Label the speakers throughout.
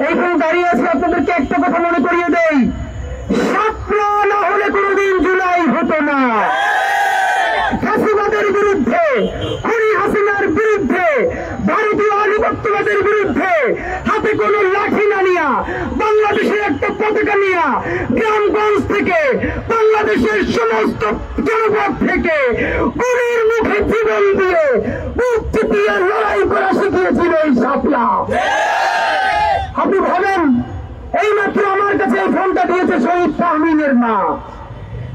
Speaker 1: এইখানে দাঁড়িয়ে আছে, আপনাদেরকে একটা কথা মনে করিয়ে দেই, শাপলা না হলে কোনদিন জুলাই হতো না। ফ্যাসিবাদের বিরুদ্ধে, খুনি হাসিনার বিরুদ্ধে, ভারতীয় আধিপত্যবাদের বিরুদ্ধে হাতে কোনো লাঠি না নিয়া, বাংলাদেশের একটা পতাকা নিয়া গ্রামগঞ্জ থেকে, বাংলাদেশের সমস্ত জনপদ থেকে গুলির মুখে জীবন দিয়ে বুক চিপিয়ে লড়াই করা শিখিয়েছিল এই শাপলা। আপনি ভাবেন, এইমাত্র আমার কাছে এই ফোনটা দিয়েছে শহীদ ফাহমিনের মা।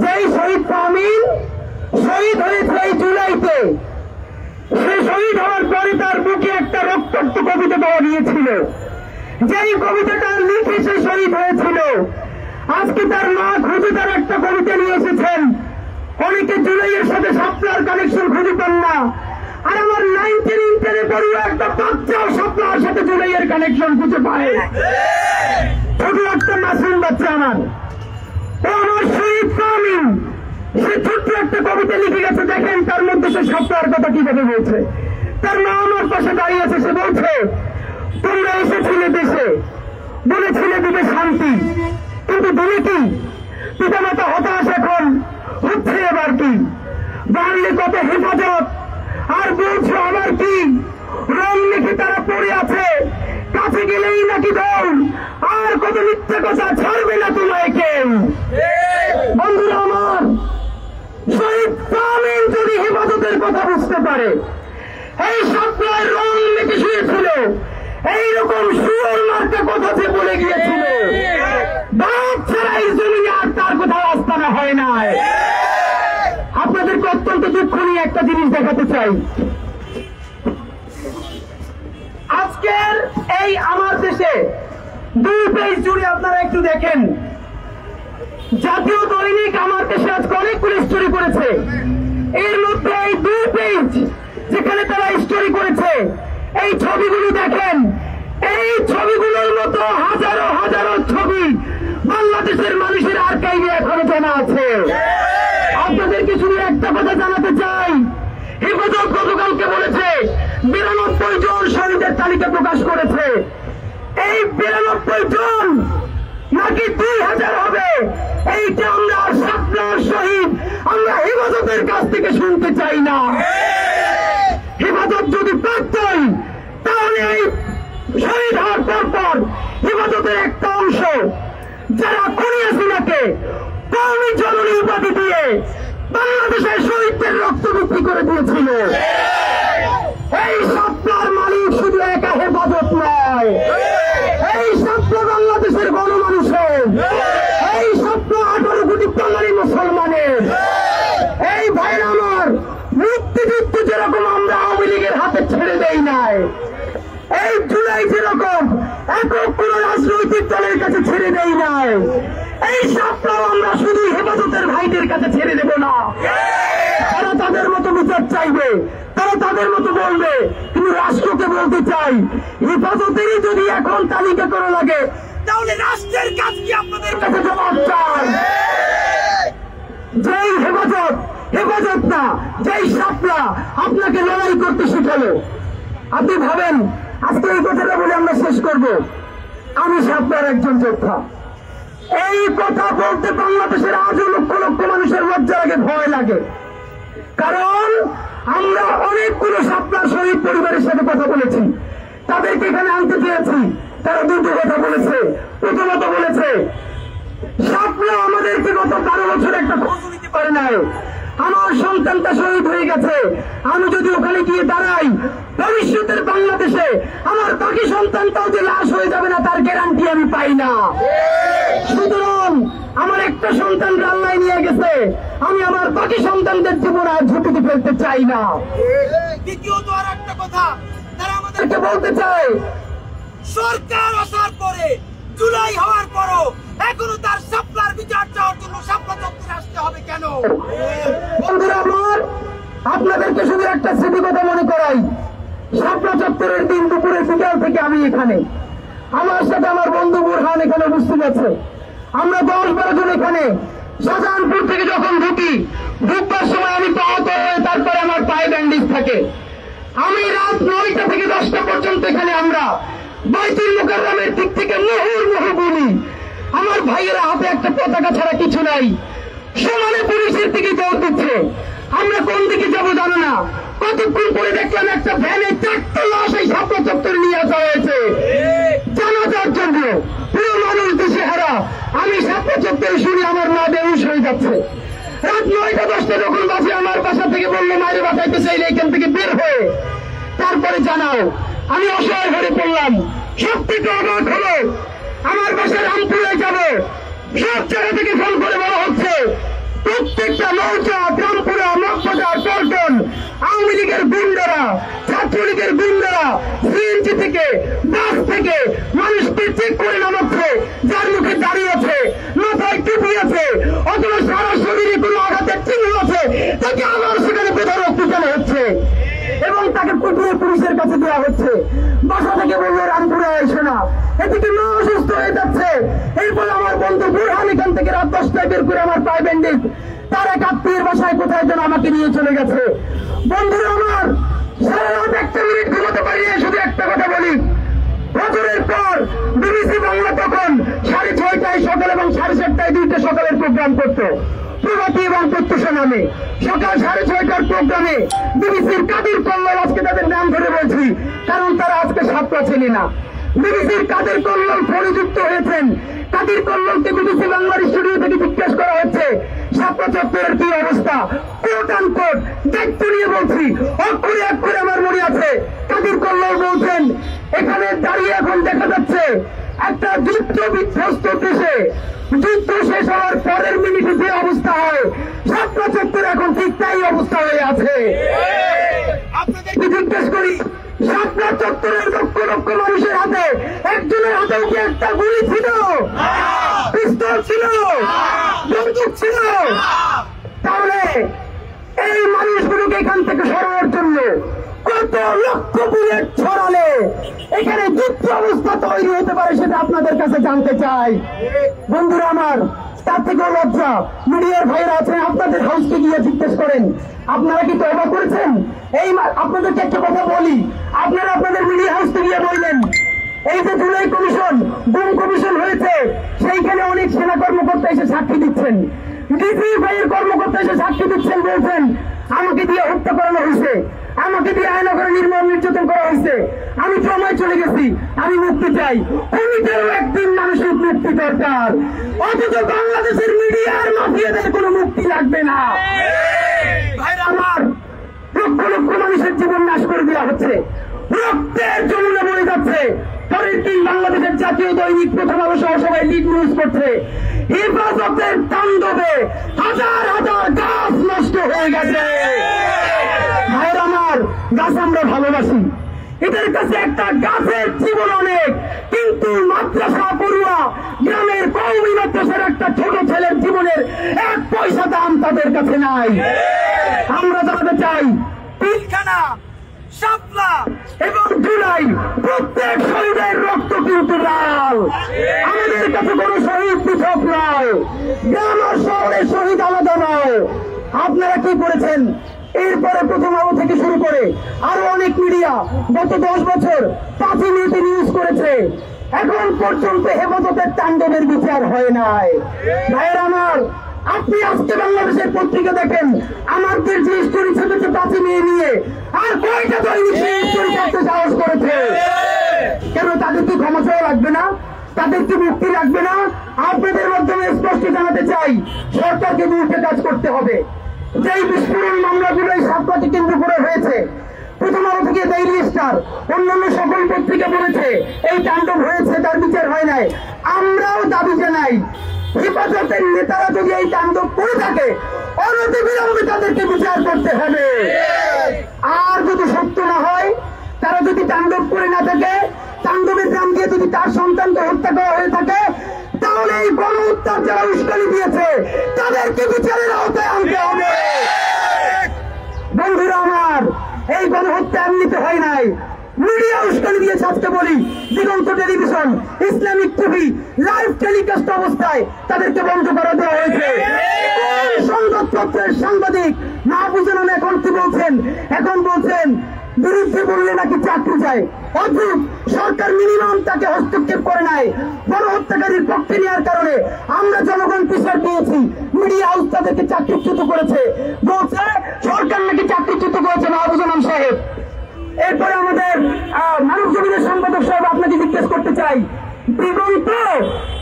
Speaker 1: যেই শহীদ ফাহমিন শহীদ হয়েছে এই জুলাইতে, সে শহীদ হওয়ার পরে তার বুকে একটা রক্তাক্ত কবিতা দেওয়া গিয়েছিল। যেই কবিতাটা লিখে সে শহীদ হয়েছিল, আজকে তার মা খুঁজে তার একটা কবিতা নিয়ে এসেছেন। অনেকে জুলাইয়ের সাথে শাপলার কানেকশন খুঁজে পান না, আর আমার 19 ইন্টারে পড়ুয়া একটা বাচ্চাও শাপলার সাথে জুলাইয়ের কানেকশন খুঁজে পায়। ছোট একটা মাসুম বাচ্চা আমার, ও আমার শহীদ ফাহমিন, সে ছোট্ট একটা কবিতা লিখে গেছে। দেখেন তার মধ্যে সে শাপলার কথা কিভাবে বলছে। তার মা আমার পাশে দাঁড়িয়ে আছে, সে বলছে, তোমরা এসেছিলে দেশে, বলেছিলে দিবে শান্তি, কিন্তু দিলে কি? পিতামাতা হতাশ, এখন হচ্ছে এবার কি? বাড়লে কত হেফাজত, আর বলছো আবার কি? রং লিখে তারা পড়ে আছে, কাছে গেলেই নাকি দৌড়, আর কত মিথ্যা কথা, ছাড়বে না তোমায় কেউ। বন্ধুরা আমার, শহীদ ফাহমিন যদি হেফাজতের কথা বুঝতে পারে, এই শাপলায় রং লিখে শুয়েছিল, এইরকম সুর মার্কা কথা যে বলে গিয়েছিল, বাপ ছাড়া এই জমিনে আর তার কোথাও আস্তানা হয় নাই। আপনাদেরকে অত্যন্ত দুঃখ নিয়ে একটা জিনিস দেখাতে চাই। আজকের এই আমার দেশে 2 পেজ জুড়ে আপনারা একটু দেখেন, জাতীয় দৈনিক আমার দেশে আজকে অনেকগুলো স্টোরি করেছে। এর মধ্যে এই 2 পেজ যেখানে তারা স্টোরি করেছে, এই ছবিগুলো দেখেন। এই ছবিগুলোর মতো হাজারো হাজারো ছবি বাংলাদেশের মানুষের আর্কাইভে এখনো জানা আছে। আপনাদেরকে শুধু একটা কথা জানাতে চাই, হেফাজত গতকালকে বলেছে 92 জন শহীদের তালিকা প্রকাশ করেছে। এই 92 জন নাকি 2000 হবে, এইটা আমরা শাপলার শহীদ আমরা হেফাজতের কাছ থেকে শুনতে চাই না। হেফাজত যদি পারতেন, তাহলে এই শহীদ হওয়ার পর হেফাজতের একটা অংশ যারা খুনি হাসিনাকে কওমি জননী উপাধি দিয়ে বাংলাদেশের শহীদদের রক্ত বিক্রি করে দিয়েছিল। এই শাপলার মালিক শুধু একা হেফাজত নয়, এই শাপলা বাংলাদেশের গণমানুষের, এই শাপলা 18 কোটি বাঙালি মুসলমানের। এই ভাইরা আমার, মুক্তিযুদ্ধ যেরকম আমরা আওয়ামী লীগের হাতে ছেড়ে দেই নাই, এই জুলাই যেরকম একক কোন রাজনৈতিক দলের কাছে ছেড়ে দেই নাই, এই শাপলাও আমরা শুধু হেফাজতের ভাইদের কাছে ছেড়ে দেব না। তারা তাদের মতো বিচার চাইবে, তারা তাদের মতো বলবে, কিন্তু রাষ্ট্রকে বলতে চাই, হেফাজতেরই যদি এখন তালিকা করা লাগে, তাহলে রাষ্ট্রের কাজ কি আপনাদের কাছে জবাব চাই? যেই হেফাজত না, যেই শাপলা আপনাকে লড়াই করতে শিখালো। আপনি ভাবেন, আজকে এই কথাটা বলে আমরা শেষ করব, আমি শাপলার একজন যোদ্ধা। এই কথা বলতে বাংলাদেশের আজও লক্ষ লক্ষ মানুষের লজ্জা লাগে, ভয় লাগে। কারণ আমরা অনেকগুলো শাপলার শহীদ পরিবারের সাথে কথা বলেছি, তাদেরকে এখানে আনতে চেয়েছি। তারা 2টো কথা বলেছে। প্রথমত বলেছে, শাপলা আমাদেরকে গত 12 বছর একটা খোঁজ নিতে পারে নাই। আমার সন্তানটা শহীদ হয়ে গেছে, আমি যদি ওখানে গিয়ে দাঁড়াই, ভবিষ্যতের বাংলাদেশে আমার বাকি সন্তানটাও যে লাশ হয়ে যাবে না তার গ্যারান্টি আমি পাই না। সুতরাং আমার একটা সন্তান আল্লাহ নিয়ে গেছে, আমি আমার বাকি সন্তানদের জীবন আর ঝুঁকিতে ফেলতে চাই না।
Speaker 2: দ্বিতীয়ত আর একটা কথা তারা
Speaker 1: আমাদেরকে বলতে চায়,
Speaker 2: সরকার আসার পরে, জুলাই হওয়ার পরও এখনো তার শাপলার বিচার চাওয়ার জন্য শাপলা চত্বরে আসতে হবে কেন?
Speaker 1: বন্ধুরা আমার, আপনাদেরকে শুধু একটা স্মৃতি কথা মনে করাই। শাপলা চত্বরের দিন দুপুরে বিকাল থেকে আমি এখানে, আমার সাথে আমার বন্ধু বুরহান এখানে উপস্থিত আছে। আমরা 10-12 জন এখানে শাহজাহানপুর থেকে যখন ঢুকবার সময় আমি আহত হয়ে, তারপরে আমার পায়ে ব্যান্ডেজ থাকে। আমি রাত 9টা থেকে 10টা পর্যন্ত এখানে আমরা বাইতুল মুকাররমের দিক থেকে টাকা ছাড়া কিছু নাই। সমানে পুলিশের দিকে দৌড় দিচ্ছে। আমরা কোন দিকে যাবো জানো না। কতক্ষণ পরে দেখলাম একটা ভ্যানে 4টা লাশ এই শাপলা চত্বরে নিয়ে আসা হয়েছে জানাজার জন্য। পুরো মানুষ দিশেহারা। আমি শাপলা চত্বরে শুনে আমার মা বেহুশ হয়ে যাচ্ছে। রাত 9টা 10টা যখন বাজে আমার বাসা থেকে বললো মায়ের বাসাইতে চাইলে এখান থেকে বের হয়ে তারপরে জানাও। আমি অসহায় হয়ে পড়লাম। সব থেকে অবাক হলো আমার বাসা রামপুরে যাবো, সব জায়গা থেকে ফোন করে বলা হচ্ছে প্রত্যেকটা মৌজা, গ্রামপুরা, মগবাজার, পল্টন, আওয়ামী লীগের গুন্ডারা, ছাত্রলীগের গুন্ডারা সিএনজি থেকে বাস থেকে মানুষকে চেক করে নামাচ্ছে। যার মুখে দাঁড়িয়ে আছে, মাথায় টুপি আছে, অথবা সারা শরীরে কোনো আঘাতের চিহ্ন আছে, তাকে আবার সেখানে বেধড়ক পিটানো হচ্ছে এবং তাকে কুটিয়ে পুলিশের কাছে দেওয়া হচ্ছে। বাসা থেকে বললো রামপুরে এসে না, এদিকে মা অসুস্থ হয়ে যাচ্ছে। এরপর আমার বন্ধু বুরহান এখান থেকে রাত 10টায় বের করে আমার পায়ে ব্যান্ডেজ, তার এক আত্মীয়ের বাসায় কোথায় যেন আমাকে নিয়ে চলে গেছে। বন্ধুরা আমার, সারা রাত 1 মিনিট ঘুমাতে পারি না। শুধু একটা কথা বলি, বছরের পর বিবিসি বাংলা তখন 6:30টায় সকাল এবং 7:30টায় 2টা সকালের প্রোগ্রাম করতো প্রগতি এবং প্রত্যুষা নামে। সকাল 6:30টার প্রোগ্রামে বিবিসির কাদের কল্লোল, আজকে তাদের নাম ধরে বলছি কারণ তারা আজকে শাপলা ছেলে না, বিবিসির কাদের কল্লোল ফোনে যুক্ত হয়েছেন। কাদের কল্লোলকে বিবিসি বাংলার স্টুডিও থেকে জিজ্ঞেস করা হচ্ছে শাপলা চত্বরের কি অবস্থা। কোট আন কোট দায়িত্ব নিয়ে বলছি, অক্ষরে অক্ষরে আমার মনে আছে। কাদের কল্লোল বলছেন এখানে দাঁড়িয়ে এখন দেখা যাচ্ছে একটা যুদ্ধ বিধ্বস্ত দেশে যুদ্ধ শেষ হওয়ার পরের মিনিটে যে অবস্থা হয়, শাপলা চত্বরে এখন ঠিক তাই অবস্থা হয়ে আছে। আপনাদেরকে জিজ্ঞেস করি, শাপলা চত্বরের লক্ষ লক্ষ মানুষের হাতে একজনের হাতেও কি একটা গুলি ছিল, পিস্তল ছিল, বন্দুক ছিল? তাহলে এই মানুষগুলোকে এখান থেকে সরানোর জন্য কত লক্ষ বুলেট ছড়ালে এখানে যুদ্ধ অবস্থা তৈরি হতে পারে সেটা আপনাদের কাছে জানতে চাই। বন্ধুরা আমার, তার থেকেও লজ্জা মিডিয়ার ভাইরা আছেন, আপনাদের হাউসকে গিয়ে জিজ্ঞেস করেন আপনারা কি তওবা করেছেন। এই আপনাদেরকে একটা কথা বলি, আপনারা আপনাদের মিডিয়া হাউসকে গিয়ে বললেন এই যে জুলাই কমিশন, গুম কমিশন হয়েছে, সেইখানে অনেক সেনা কর্মকর্তা এসে সাক্ষী দিচ্ছেন, ডিজিএফআই এর কর্মকর্তা এসে সাক্ষী দিচ্ছেন, বলছেন আমাকে দিয়ে হত্যা করানো হয়েছে, আমাকে দিয়ে আয়না করে নির্মম নির্যাতন করা হয়েছে, আমি জমায় চলে গেছি, আমি মুক্তি চাই। খুনিদেরও একদিন মানুষের মুক্তি দরকার, অথচ বাংলাদেশের মিডিয়ার মাফিয়াদের কোনো মুক্তি লাগবে না। ভাইরা আমার, লক্ষ লক্ষ মানুষের জীবন নাশ করে দেওয়া হচ্ছে, রক্তের যমুনা বয়ে যাচ্ছে। পরের দিন বাংলাদেশের জাতীয় দৈনিক প্রথম আলো সহ সবাই লিড নিউজ করছে হেফাজতের তাণ্ডবে হাজার হাজার গাছ নষ্ট হয়ে গেছে। ভাইয়ের আমার, গাছ আমরা ভালোবাসি, এদের কাছে একটা গাছের জীবন অনেক, কিন্তু মাদ্রাসা পড়ুয়া গ্রামের কওমি মাদ্রাসার একটা ছোট ছেলের জীবনের 1 পয়সা দাম তাদের কাছে নাই। আমরা জানাতে চাই
Speaker 2: পিলখানা, শাপলা
Speaker 1: এবং জুলাই প্রত্যেক শহীদের রক্ত কিন্তু লাল। আমাদের কাছে কোনো শহীদ পৃথক নয়, গ্রাম আর শহরের শহীদ আলাদা নয়। আপনারা কি করেছেন? এরপরে প্রথম আলো থেকে শুরু করে আরো অনেক মিডিয়া গত 10 বছর 5 মিনিটে নিউজ করেছে, এখন পর্যন্ত হেফাজতের তাণ্ডবের বিচার হয় নাই। ভাইয়ের আমার, আপনি আজকে বাংলাদেশের পত্রিকা দেখেন, আমাদের যে স্টোরি ছেপেছে 5 মেয়ে নিয়ে, আর কয়টা দৈনিক সেই স্টোরি ছাপতে সাহস করেছে? কেন তাদের কি ক্ষমা চাওয়া লাগবে না? তাদের কি মুক্তি লাগবে না? আপনাদের মাধ্যমে স্পষ্ট জানাতে চাই, সরকারকে বিরুদ্ধে কাজ করতে হবে। যেই বিস্ফোরণ মামলাগুলো এই শাপলাকে কেন্দ্র করে হয়েছে, প্রথম আলো থেকে ডেইলি স্টার, অন্যান্য সকল পত্রিকা বলেছে এই তাণ্ডব হয়েছে, তার বিচার হয় নাই। আমরাও দাবি জানাই, হেফাজতের নেতারা যদি এই তাণ্ডব করে থাকে অনতিবিলম্বে তাদেরকে বিচার করতে হবে। আর যদি সত্য না হয়, তারা যদি তাণ্ডব করে না থাকে, তাণ্ডবের নাম দিয়ে যদি তার সন্তানকে হত্যা করা হয়ে থাকে, তাহলে এই গণ হত্যার যারা উস্কানি দিয়েছে তাদেরকে বিচারের আওতায় আনতে হবে। বন্ধুরা আমার, এই গণহত্যা এমনিতে হয় নাই, মিডিয়া উস্কানি দিয়েছে। আজকে বলি, Diganta television, Islamic TV live telecast অবস্থায় তাদেরকে বন্ধ করে দেওয়া হয়েছে। কোন সংবাদপত্রের সাংবাদিক মাহফুজুল আলম এখন কি বলছেন? এখন বলছেন বিরুদ্ধে বললে নাকি চাকরি চায়। অদ্ভুত, সরকার মিনিমাম তাকে হস্তক্ষেপ করে নাই, বড় হত্যাকারীর পক্ষে নেওয়ার কারণে বলছে আমরা জনগণ প্রেসার দিয়েছি, মিডিয়া হাউস তাদেরকে চাকরিচ্যুত করেছে, বলছে সরকার নাকি চাকরিচ্যুত করেছে মাহবুবুল আলম সাহেব। এরপরে আমাদের মানব জমিনের সম্পাদক সাহেব আপনাকে জিজ্ঞেস করতে চাই, দিগন্ত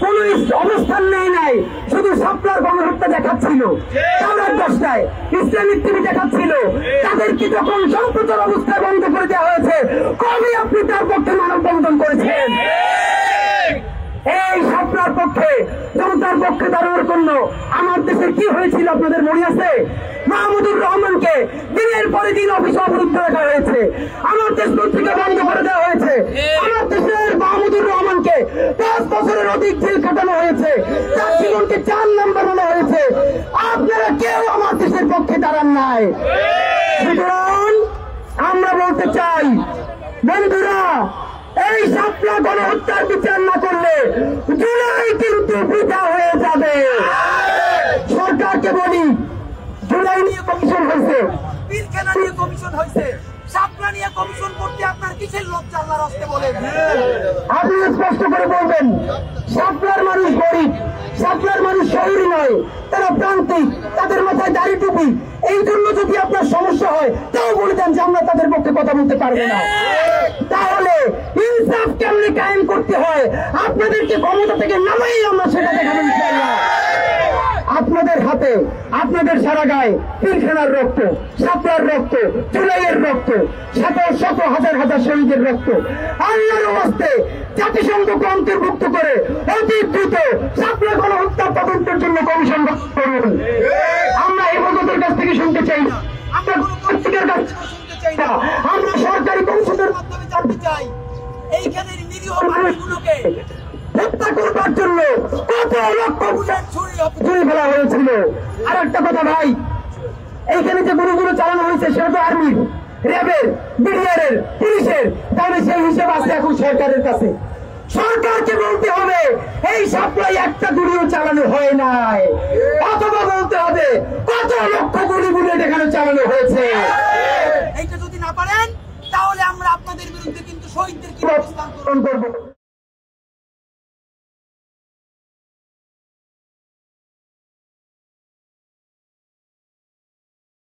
Speaker 1: কোন অবস্থান নেই নাই, শুধু সাপলার গণহত্যা দেখাচ্ছিল, রাত 10টায় ইসলামিক টিভি দেখাচ্ছিল, তাদেরকে যখন সম্প্রচার অবস্থায় বন্ধ করে দেওয়া হয়েছে, কবে আপনি তার পক্ষে মানববন্ধন করেছেন? এই সাপলার পক্ষে, জনতার পক্ষে দাঁড়ানোর জন্য আমার দেশে কি হয়েছিল আপনাদের মনে আছে? মাহমুদুর রহমানকে দিনের পরে দিন অফিসে অবরুদ্ধ রাখা হয়েছে, আমার দেশ পত্রিকা বন্ধ করে দেওয়া হয়েছে, আমার দেশের মাহমুদুর রহমানকে 5 বছরের অধিক জেল কাটানো হয়েছে, তার জীবনকে 4 নাম্বার বানানো হয়েছে। আপনারা কেউ আমার দেশের পক্ষে দাঁড়ান নাই। সুতরাং আমরা বলতে চাই, বন্ধুরা, এই সাপলা গণহত্যার বিচার না করলে জুলাই কিন্তু বৃথা হয়ে যাবে। সরকারকে বলি, জুলাই নিয়ে কমিশন হয়েছে,
Speaker 2: পিলখানা নিয়ে কমিশন হয়েছে, শাপলা নিয়ে কমিশন করতে আপনার কিসের লজ্জা আল্লাহর রাস্তে বলেন?
Speaker 1: আপনি স্পষ্ট করে বলবেন, সাপলার মানুষ গরিব, সাপলার মানুষ শহরই নয়, তারা প্রান্তিক, তাদের মাথায় দাড়ি টুপি, এই জন্য যদি আপনার সমস্যা হয় তাও বলে দেন যে আমরা তাদের পক্ষে কথা বলতে পারবো না। তাহলে ইনসাফ কেমনে কায়েম করতে হয় আপনাদেরকে ক্ষমতা থেকে নামাই আমরা সেটা দেখাবো ইনশাআল্লাহ। আপনাদের হাতে, আপনাদের সারা গায়ে পিলখানার রক্ত, সাপলার রক্ত, জুলাইয়ের রক্ত, শত শত হাজার হাজার শহীদের রক্ত। আল্লাহর হস্তে জাতিসংঘকে অন্তর্ভুক্ত করে অতি দ্রুত সাপলা গণহত্যা তদন্তের জন্য কমিশন গঠন করুন। আমরা হেফাজতের কাছ থেকে শুনতে চাই না, আমরা পত্রিকার কাছ থেকে শুনতে চাই না, আমরা সরকারি কমিশনের
Speaker 2: মাধ্যমে জানতে চাই এইখানের নিরীহ মানুষগুলোকে
Speaker 1: হত্যা করবার জন্য কত লক্ষ ছুরি ফেলা হয়েছিল। আর একটা কথা ভাই, এইখানে যে গুলিগুলো চালানো হয়েছে সেটা তো আর্মির, র্যাবের, বিডিআরের, পুলিশের, তাহলে সেই হিসেব আছে এখন সরকারের কাছে। সরকারকে বলতে হবে এই সাপ্লাই একটা গুলিও চালানো হয় নাই, অথবা বলতে হবে কত লক্ষ গুলি বুলেট এখানে চালানো হয়েছে।
Speaker 2: এইটা যদি না পারেন তাহলে আমরা আপনাদের বিরুদ্ধে কিন্তু শহীদদের কি অবস্থান
Speaker 1: করবো।